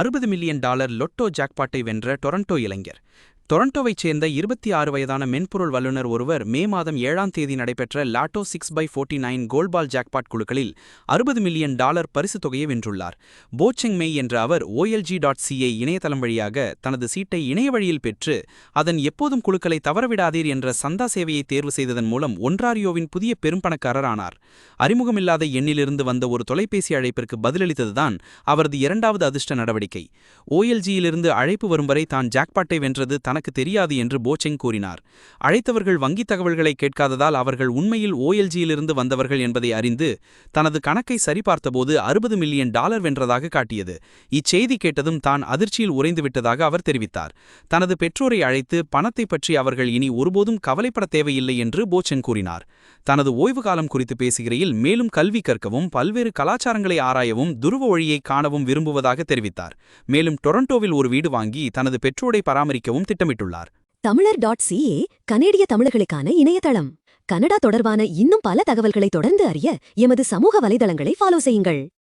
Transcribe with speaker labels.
Speaker 1: $60 million Lotto ஜாக்பாட்டை வென்ற Toronto இளைஞர். டொரண்டோவைச் சேர்ந்த 26 வயதான மென்பொருள் வல்லுநர் ஒருவர் மே மாதம் 7ஆம் தேதி நடைபெற்ற லாட்டோ 6x49 கோல்பால் ஜாக்பாட் குழுக்களில் $60 மில்லியன் பரிசுத் தொகையை வென்றுள்ளார். போச்செங் மெய் என்ற அவர் OLG.ca இணையதளம் வழியாக தனது சீட்டை இணைய வழியில் பெற்று அதன் எப்போதும் குழுக்களை தவறவிடாதீர் என்ற சந்தா சேவையை தேர்வு செய்ததன் மூலம் ஒன்ராரியோவின் புதிய பெரும்பணக்காரர் ஆனார். அறிமுகமில்லாத எண்ணிலிருந்து வந்த ஒரு தொலைபேசி அழைப்பிற்கு பதிலளித்ததுதான் அவரது இரண்டாவது அதிர்ஷ்ட நடவடிக்கை. OLGயிலிருந்து அழைப்பு வரும் வரை தான் ஜாக்பாட்டை வென்றது தனக்கு தெரியாது என்று போச்செங் கூறினார். அழைத்தவர்கள் வங்கித் தகவல்களை கேட்காததால் அவர்கள் உண்மையில் OLGயிலிருந்து வந்தவர்கள் என்பதை அறிந்து தனது கணக்கை சரிபார்த்தபோது $60 மில்லியன் வென்றதாக காட்டியது. இச்செய்தி கேட்டதும் தான் அதிர்ச்சியில் உறைந்துவிட்டதாக அவர் தெரிவித்தார். தனது பெற்றோரை அழைத்து பணத்தை பற்றி அவர்கள் இனி ஒருபோதும் கவலைப்பட தேவையில்லை என்று போச்செங் கூறினார். தனது ஓய்வு காலம் குறித்து பேசுகையில் மேலும் கல்வி கற்கவும் பல்வேறு கலாச்சாரங்களை ஆராயவும் துருவ ஒளியை காணவும் விரும்புவதாக தெரிவித்தார். மேலும் டொரண்டோவில் ஒரு வீடு வாங்கி தனது பெற்றோரை பராமரிக்கவும் திட்டமிட்டுள்ளார்.
Speaker 2: தமிழர்.ca கனேடிய தமிழர்களுக்கான இணையதளம். கனடா தொடர்பான இன்னும் பல தகவல்களை தொடர்ந்து அறிய எமது சமூக வலைதளங்களை ஃபாலோ செய்யுங்கள்.